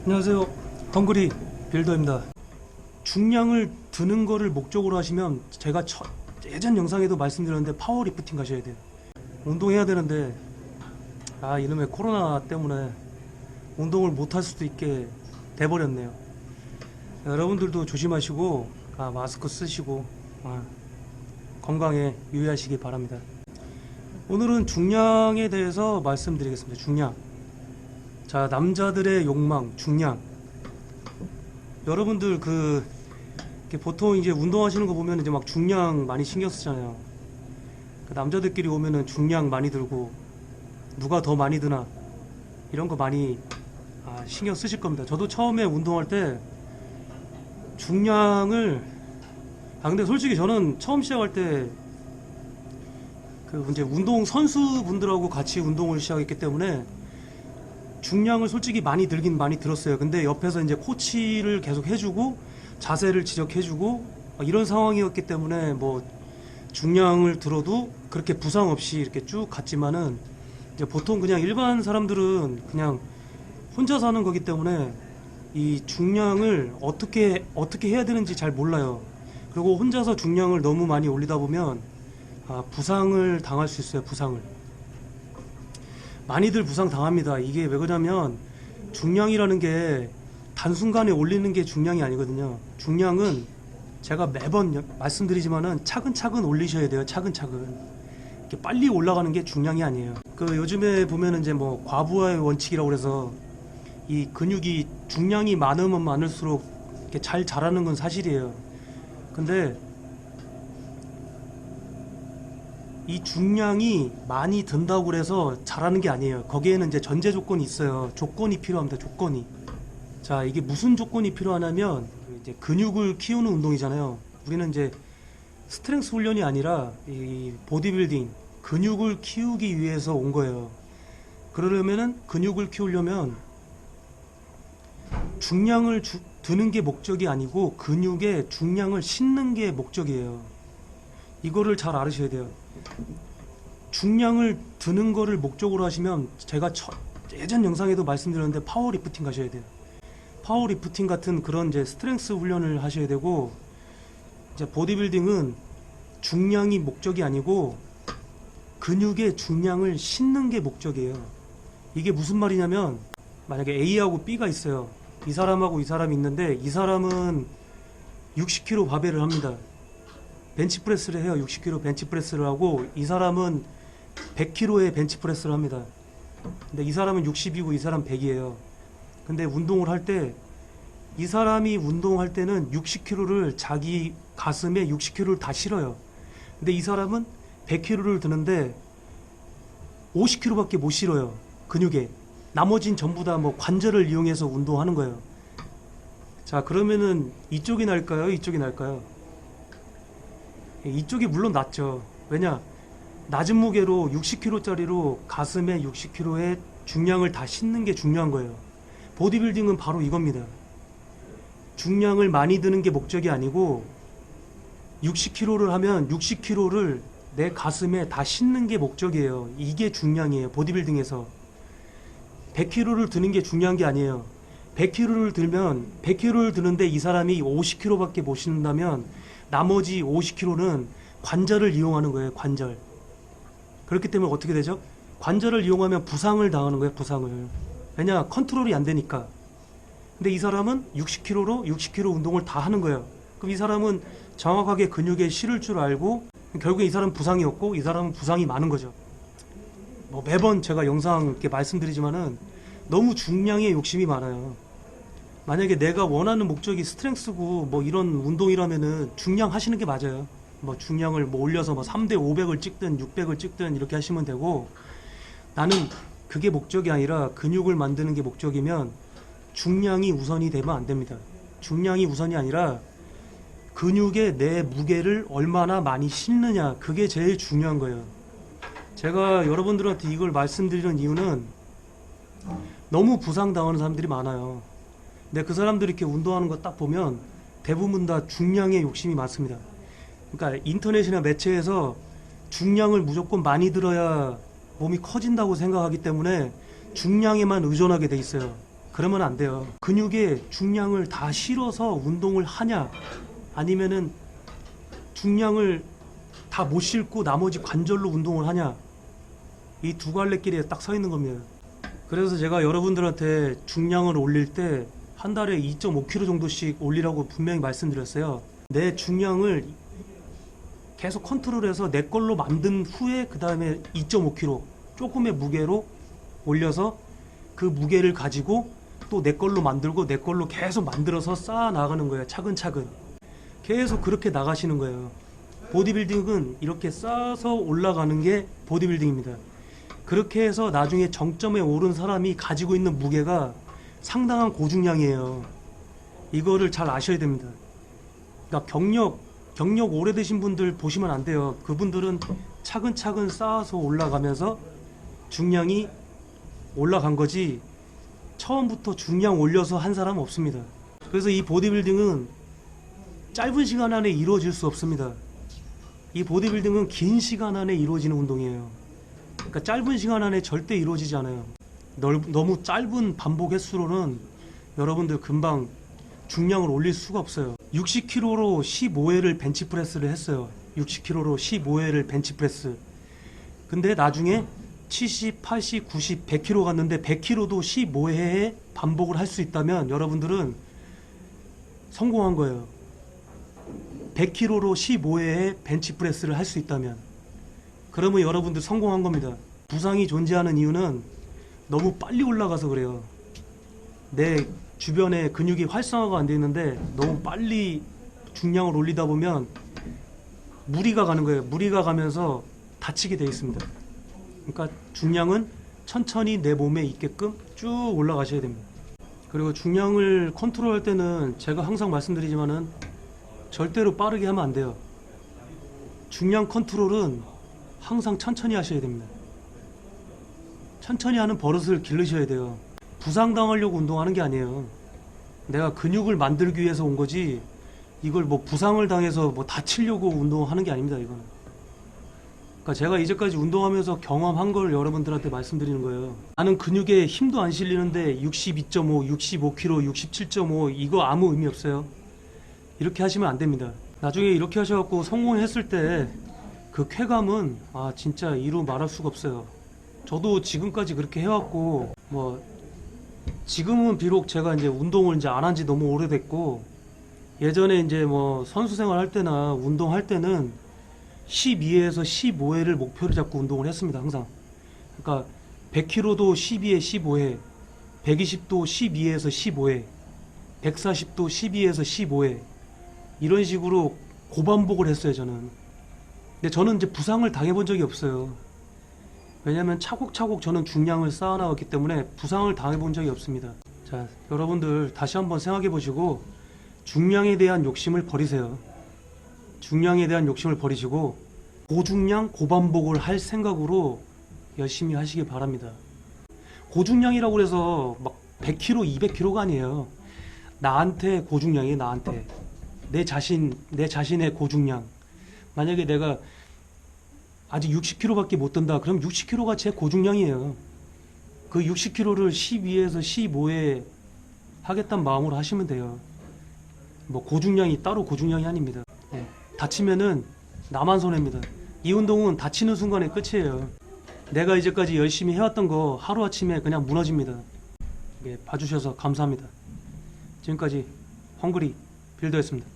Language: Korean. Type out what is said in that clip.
안녕하세요. 헝그리 빌더입니다. 중량을 드는 거를 목적으로 하시면 제가 예전 영상에도 말씀드렸는데 파워리프팅 가셔야 돼요. 운동해야 되는데 이놈의 코로나 때문에 운동을 못 할 수도 있게 돼버렸네요. 여러분들도 조심하시고 마스크 쓰시고 건강에 유의하시기 바랍니다. 오늘은 중량에 대해서 말씀드리겠습니다. 중량. 자, 남자들의 욕망, 중량. 여러분들 이렇게 보통 이제 운동하시는 거 보면 이제 막 중량 많이 신경 쓰잖아요. 남자들끼리 오면은 중량 많이 들고 누가 더 많이 드나 이런 거 많이 신경 쓰실 겁니다. 저도 처음에 운동할 때 중량을 근데 솔직히 저는 처음 시작할 때 이제 운동 선수분들하고 같이 운동을 시작했기 때문에 중량을 솔직히 많이 들긴 많이 들었어요. 근데 옆에서 이제 코치를 계속 해주고 자세를 지적해주고 이런 상황이었기 때문에 뭐 중량을 들어도 그렇게 부상 없이 이렇게 쭉 갔지만은 이제 보통 그냥 일반 사람들은 그냥 혼자 사는 거기 때문에 이 중량을 어떻게 해야 되는지 잘 몰라요. 그리고 혼자서 중량을 너무 많이 올리다 보면 부상을 당할 수 있어요. 부상을. 많이들 부상 당합니다. 이게 왜 그러냐면 중량이라는 게 단순간에 올리는 게 중량이 아니거든요. 중량은 제가 매번 말씀드리지만은 차근차근 올리셔야 돼요. 차근차근. 이렇게 빨리 올라가는 게 중량이 아니에요. 요즘에 보면은 이제 뭐 과부하의 원칙이라고 그래서 이 근육이 중량이 많으면 많을수록 이렇게 잘 자라는 건 사실이에요. 근데 이 중량이 많이 든다고 해서 잘하는 게 아니에요. 거기에는 이제 전제 조건이 있어요. 조건이 필요합니다. 조건이. 자, 이게 무슨 조건이 필요하냐면 이제 근육을 키우는 운동이잖아요. 우리는 이제 스트렝스 훈련이 아니라 이 보디빌딩, 근육을 키우기 위해서 온 거예요. 그러려면은 근육을 키우려면 중량을 드는 게 목적이 아니고 근육에 중량을 싣는 게 목적이에요. 이거를 잘 알으셔야 돼요. 중량을 드는 거를 목적으로 하시면 제가 예전 영상에도 말씀드렸는데 파워리프팅 가셔야 돼요. 파워리프팅 같은 그런 이제 스트렝스 훈련을 하셔야 되고, 이제 보디빌딩은 중량이 목적이 아니고 근육의 중량을 싣는 게 목적이에요. 이게 무슨 말이냐면 만약에 A하고 B가 있어요. 이 사람하고 이 사람이 있는데 이 사람은 60kg 바벨을 합니다. 벤치프레스를 해요. 60kg 벤치프레스를 하고 이 사람은 100kg의 벤치프레스를 합니다. 근데 이 사람은 60이고 이 사람 100이에요. 근데 운동을 할 때 이 사람이 운동할 때는 60kg를 자기 가슴에 60kg를 다 실어요. 근데 이 사람은 100kg를 드는데 50kg밖에 못 실어요. 근육에. 나머진 전부 다 뭐 관절을 이용해서 운동하는 거예요. 자, 그러면은 이쪽이 나을까요? 이쪽이 나을까요? 이쪽이 물론 낫죠. 왜냐? 낮은 무게로 60kg짜리로 가슴에 60kg의 중량을 다 싣는 게 중요한 거예요. 보디빌딩은 바로 이겁니다. 중량을 많이 드는 게 목적이 아니고 60kg를 하면 60kg를 내 가슴에 다 싣는 게 목적이에요. 이게 중량이에요. 보디빌딩에서 100kg를 드는 게 중요한 게 아니에요. 100kg를 들면 100kg를 드는데 이 사람이 50kg밖에 못 싣는다면 나머지 50kg는 관절을 이용하는 거예요. 관절. 그렇기 때문에 어떻게 되죠? 관절을 이용하면 부상을 당하는 거예요. 부상을. 왜냐? 컨트롤이 안 되니까. 근데 이 사람은 60kg로 60kg 운동을 다 하는 거예요. 그럼 이 사람은 정확하게 근육에 실을 줄 알고 결국에 이 사람은 부상이 없고 이 사람은 부상이 많은 거죠. 뭐 매번 제가 영상 이렇게 말씀드리지만은 너무 중량에 욕심이 많아요. 만약에 내가 원하는 목적이 스트렝스고 뭐 이런 운동이라면은 중량 하시는 게 맞아요. 뭐 중량을 뭐 올려서 뭐 3대 500을 찍든 600을 찍든 이렇게 하시면 되고, 나는 그게 목적이 아니라 근육을 만드는 게 목적이면 중량이 우선이 되면 안 됩니다. 중량이 우선이 아니라 근육에 내 무게를 얼마나 많이 싣느냐, 그게 제일 중요한 거예요. 제가 여러분들한테 이걸 말씀드리는 이유는 너무 부상당하는 사람들이 많아요. 근데 그 사람들이 이렇게 운동하는 거 딱 보면 대부분 다 중량에 욕심이 많습니다. 그러니까 인터넷이나 매체에서 중량을 무조건 많이 들어야 몸이 커진다고 생각하기 때문에 중량에만 의존하게 돼 있어요. 그러면 안 돼요. 근육에 중량을 다 실어서 운동을 하냐, 아니면은 중량을 다 못 싣고 나머지 관절로 운동을 하냐, 이 두 갈래길에 딱 서 있는 겁니다. 그래서 제가 여러분들한테 중량을 올릴 때 한 달에 2.5kg 정도씩 올리라고 분명히 말씀드렸어요. 내 중량을 계속 컨트롤해서 내 걸로 만든 후에 그 다음에 2.5kg 조금의 무게로 올려서 그 무게를 가지고 또 내 걸로 만들고 내 걸로 계속 만들어서 쌓아 나가는 거예요. 차근차근 계속 그렇게 나가시는 거예요. 보디빌딩은 이렇게 쌓아서 올라가는 게 보디빌딩입니다. 그렇게 해서 나중에 정점에 오른 사람이 가지고 있는 무게가 상당한 고중량이에요. 이거를 잘 아셔야 됩니다. 그러니까 경력 오래되신 분들 보시면 안 돼요. 그분들은 차근차근 쌓아서 올라가면서 중량이 올라간 거지, 처음부터 중량 올려서 한 사람은 없습니다. 그래서 이 보디빌딩은 짧은 시간 안에 이루어질 수 없습니다. 이 보디빌딩은 긴 시간 안에 이루어지는 운동이에요. 그러니까 짧은 시간 안에 절대 이루어지지 않아요. 너무 짧은 반복 횟수로는 여러분들 금방 중량을 올릴 수가 없어요. 60kg로 15회를 벤치프레스를 했어요. 60kg로 15회를 벤치프레스. 근데 나중에 70, 80, 90, 100kg 갔는데 100kg도 15회에 반복을 할 수 있다면 여러분들은 성공한 거예요. 100kg로 15회에 벤치프레스를 할 수 있다면, 그러면 여러분들 성공한 겁니다. 부상이 존재하는 이유는 너무 빨리 올라가서 그래요. 내 주변에 근육이 활성화가 안 돼 있는데 너무 빨리 중량을 올리다 보면 무리가 가는 거예요. 무리가 가면서 다치게 돼 있습니다. 그러니까 중량은 천천히 내 몸에 있게끔 쭉 올라가셔야 됩니다. 그리고 중량을 컨트롤할 때는 제가 항상 말씀드리지만은 절대로 빠르게 하면 안 돼요. 중량 컨트롤은 항상 천천히 하셔야 됩니다. 천천히 하는 버릇을 기르셔야 돼요. 부상당하려고 운동하는 게 아니에요. 내가 근육을 만들기 위해서 온 거지, 이걸 뭐 부상을 당해서 뭐 다치려고 운동하는 게 아닙니다, 이거는. 그러니까 제가 이제까지 운동하면서 경험한 걸 여러분들한테 말씀드리는 거예요. 나는 근육에 힘도 안 실리는데 62.5, 65kg, 67.5 이거 아무 의미 없어요. 이렇게 하시면 안 됩니다. 나중에 이렇게 하셔갖고 성공했을 때 그 쾌감은 진짜 이루 말할 수가 없어요. 저도 지금까지 그렇게 해왔고, 뭐 지금은 비록 제가 이제 운동을 이제 안 한 지 너무 오래됐고, 예전에 이제 뭐 선수 생활 할 때나 운동할 때는 12회에서 15회를 목표로 잡고 운동을 했습니다, 항상. 그러니까 100kg도 12회, 15회, 120도 12회에서 15회, 140도 12회에서 15회, 이런 식으로 고반복을 했어요, 저는. 근데 저는 이제 부상을 당해본 적이 없어요. 왜냐면 차곡차곡 저는 중량을 쌓아나왔기 때문에 부상을 당해본 적이 없습니다. 자, 여러분들 다시 한번 생각해 보시고 중량에 대한 욕심을 버리세요. 중량에 대한 욕심을 버리시고 고중량 고반복을 할 생각으로 열심히 하시기 바랍니다. 고중량이라고 해서 막 100kg, 200kg가 아니에요. 나한테 고중량이에요. 나한테. 내 자신의 고중량. 만약에 내가 아직 60kg밖에 못 든다, 그럼 60kg가 제 고중량이에요. 그 60kg를 12에서 15에 하겠다는 마음으로 하시면 돼요. 뭐 고중량이 따로 고중량이 아닙니다. 네. 다치면은 나만 손해입니다. 이 운동은 다치는 순간에 끝이에요. 내가 이제까지 열심히 해왔던 거 하루아침에 그냥 무너집니다. 네, 봐주셔서 감사합니다. 지금까지 헝그리 빌더였습니다.